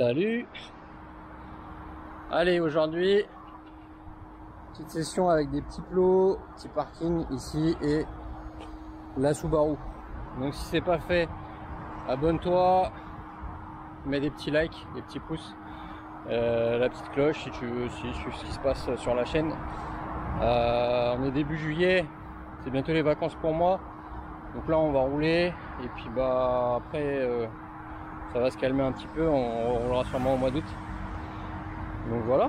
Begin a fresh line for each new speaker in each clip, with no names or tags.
Salut. Allez, aujourd'hui petite session avec des petits plots, petit parking ici et la Subaru. Donc si c'est pas fait, abonne-toi, mets des petits likes, des petits pouces, la petite cloche si tu veux aussi suivre ce qui se passe sur la chaîne. On est début juillet, c'est bientôt les vacances pour moi, donc là on va rouler et puis bah après ça va se calmer un petit peu, on roulera sûrement au mois d'août. Donc voilà,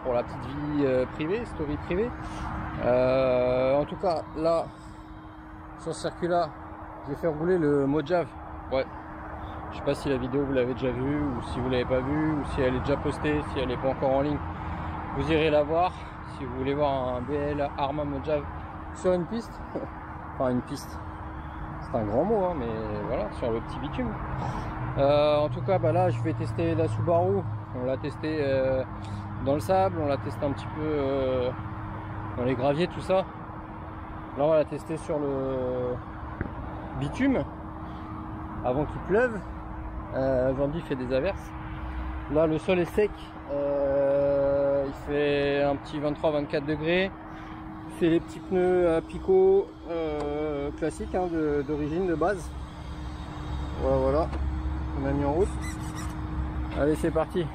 pour la petite vie privée, story privée. En tout cas, là, sur ce circuit-là, j'ai fait rouler le Mojave. Ouais, je sais pas si la vidéo vous l'avez déjà vue, ou si vous l'avez pas vue, ou si elle est déjà postée, si elle n'est pas encore en ligne. Vous irez la voir, si vous voulez voir un BL Arrma Mojave sur une piste. Enfin, une piste. C'est un grand mot, hein, mais voilà, sur le petit bitume. En tout cas, bah là, je vais tester la Subaru. On l'a testé dans le sable, on l'a testé un petit peu dans les graviers, tout ça. Là, on va la tester sur le bitume avant qu'il pleuve. Aujourd'hui, il fait des averses. Là, le sol est sec. Il fait un petit 23-24 degrés. C'est les petits pneus à picot classiques hein, d'origine, de base. Voilà, on a mis en route. Allez, c'est parti.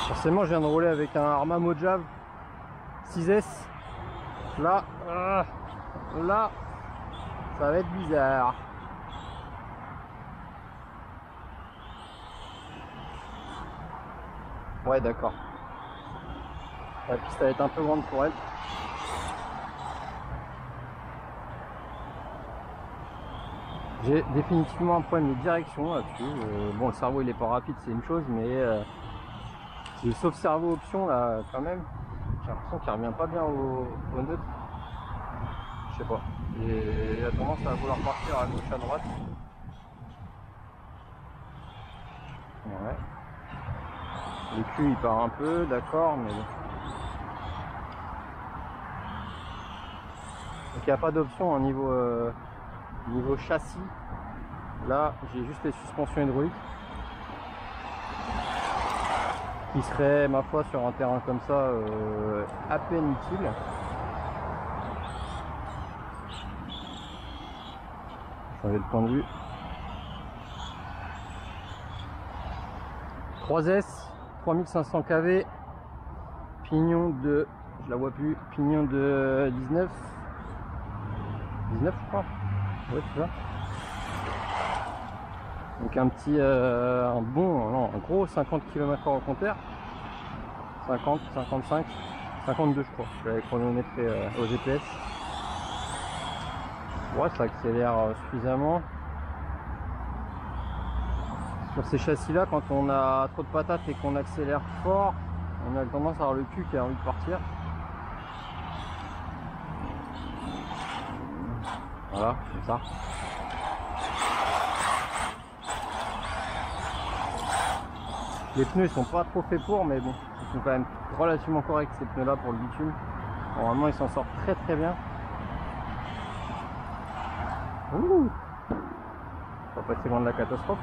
Forcément, je viens de rouler avec un Arrma Mojave 6S. Là, ça va être bizarre. Ouais, d'accord. La piste va être un peu grande pour elle. J'ai définitivement un problème de direction là-dessus. Bon, le cerveau il est pas rapide, c'est une chose, mais le sauf cerveau option là, quand même, j'ai l'impression qu'il revient pas bien au neutre. Je sais pas. Il a tendance à vouloir partir à gauche, à droite. Ouais. Le cul il part un peu, d'accord, mais bon. Donc il n'y a pas d'option au niveau châssis. Là j'ai juste les suspensions hydrauliques qui seraient ma foi sur un terrain comme ça à peine utile. Changer le point de vue. 3S 3500 kV, pignon de, je la vois plus, pignon de 19 je crois, ouais c'est ça. Donc un petit, un gros 50 km/h au compteur, 50, 55, 52 je crois, je l'avais chronométré au GPS. Ouais, ça accélère suffisamment. Sur ces châssis là, quand on a trop de patates et qu'on accélère fort, on a tendance à avoir le cul qui a envie de partir. Voilà, comme ça. Les pneus ils sont pas trop faits pour, mais bon, ils sont quand même relativement corrects ces pneus là pour le bitume. Normalement ils s'en sortent très très bien. Ouh, on va passer loin de la catastrophe.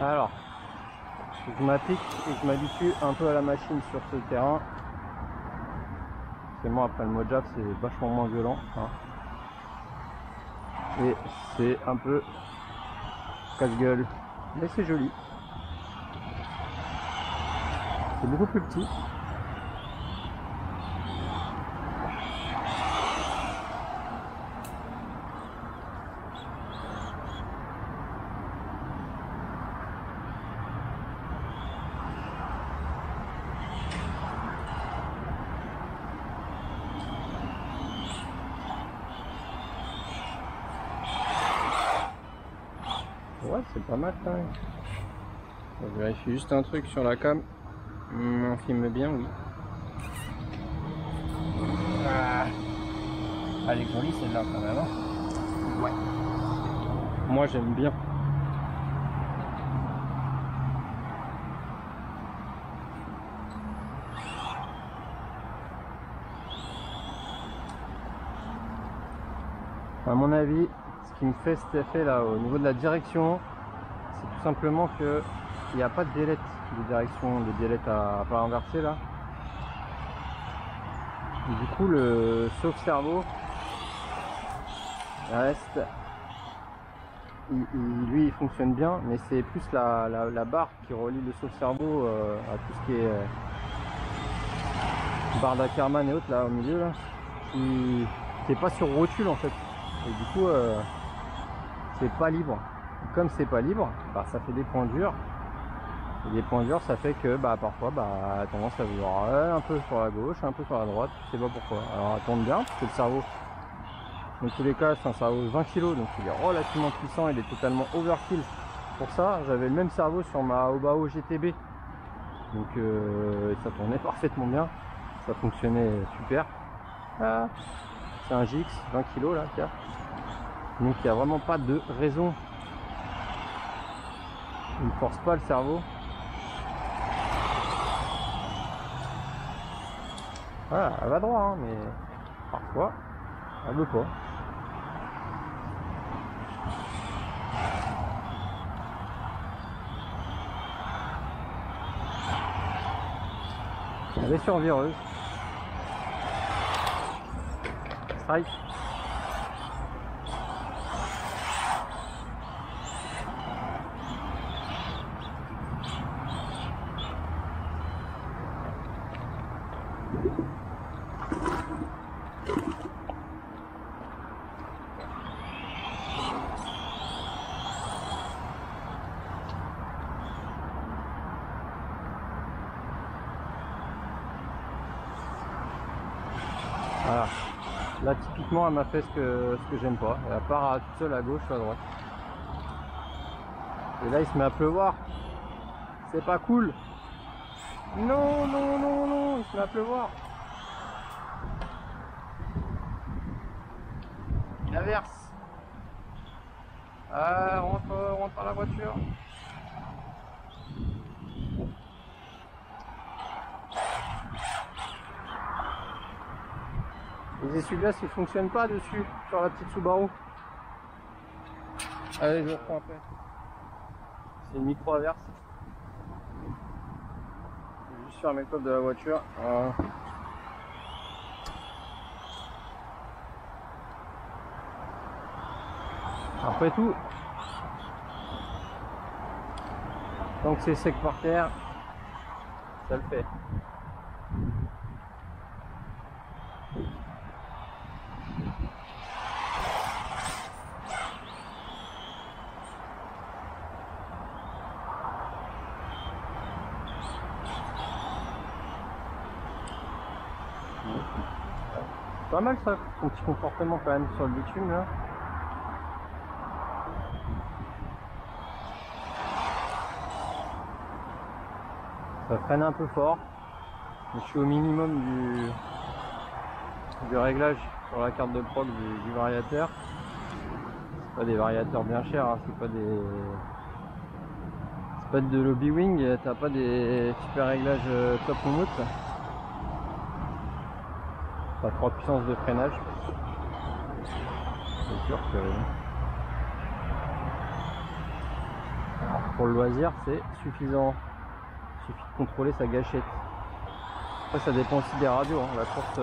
Alors, je m'applique et je m'habitue un peu à la machine sur ce terrain. C'est moi après le Mojave c'est vachement moins violent hein. Et c'est un peu casse-gueule, mais c'est joli. C'est beaucoup plus petit. Ouais, c'est pas mal quand même. Je vérifie juste un truc sur la cam. On filme bien, oui. Elle est jolie celle-là quand même. Hein. Ouais. Moi j'aime bien. À mon avis, ce qui me fait cet effet là au niveau de la direction, c'est tout simplement que il n'y a pas de délai de direction, de délai à pas inverser là. Et du coup, le sauve-cerveau reste, lui il fonctionne bien, mais c'est plus la barre qui relie le sauve-cerveau à tout ce qui est barre d'Ackerman et autres là au milieu là, qui est pas sur rotule en fait. Et du coup, c'est pas libre. Comme c'est pas libre, bah, ça fait des points durs. Et des points durs, ça fait que bah, parfois, bah, tendance à vouloir un peu sur la gauche, un peu sur la droite, je sais pas pourquoi. Alors, elle tourne bien, parce que le cerveau, dans tous les cas, c'est un cerveau de 20 kg, donc il est relativement puissant, il est totalement overkill. Pour ça, j'avais le même cerveau sur ma Obao GTB. Donc, ça tournait parfaitement bien. Ça fonctionnait super. Ah, c'est un GX, 20 kg là, tiens. Donc, il n'y a vraiment pas de raison. Il ne force pas le cerveau. Voilà, elle va droit, hein, mais parfois, elle veut pas. Elle est survireuse. Strike. Voilà. Là typiquement elle m'a fait ce que j'aime pas. Elle part toute seule à gauche ou à droite. Et là il se met à pleuvoir. C'est pas cool. Non, non, non, non, il se met à pleuvoir. Il inverse. Ah, rentre dans la voiture. Les essuie-glaces ils fonctionnent pas dessus sur la petite Subaru. Allez, je reprends après. C'est une micro-averse. Je vais juste fermer le coffre de la voiture. Voilà. Après tout, tant que c'est sec par terre, ça le fait. Pas mal ça, son petit comportement quand même sur le bitume là. Ça freine un peu fort, mais je suis au minimum du réglage sur la carte de prog du variateur. C'est pas des variateurs bien chers, hein. C'est pas de lobby wing, t'as pas des super réglages top moumoute. T'as 3 puissances de freinage. C'est sûr que alors, pour le loisir c'est suffisant. Il suffit de contrôler sa gâchette. Après ça dépend aussi des radios, hein. La course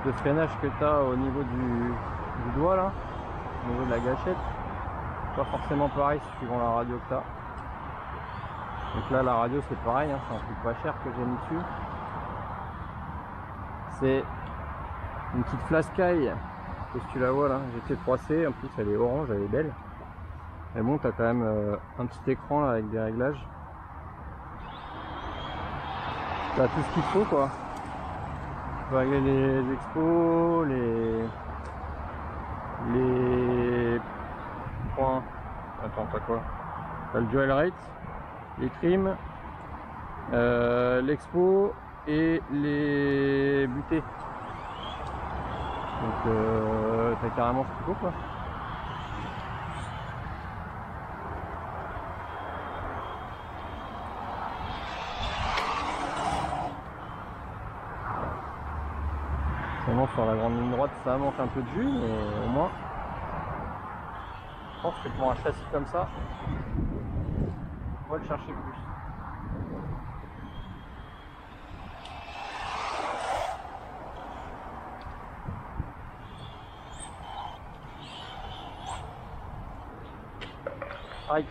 de freinage que tu as au niveau du doigt là, au niveau de la gâchette, pas forcément pareil suivant la radio que tu as. Donc là la radio c'est pareil, hein, c'est un truc pas cher que j'ai mis dessus. C'est une petite flascaille, que tu la vois là, GT3C, en plus elle est orange, elle est belle. Mais bon, tu as quand même un petit écran là avec des réglages. Tu as tout ce qu'il faut quoi. Tu peux régler les expos, les points. Attends, t'as quoi? T'as le dual rate, les trims, l'expo et les butées. Donc t'as carrément ce qu'il faut quoi. Vraiment sur la grande ligne droite ça manque un peu de jus, mais au moins je pense que pour un châssis comme ça on va le chercher plus. Aïe.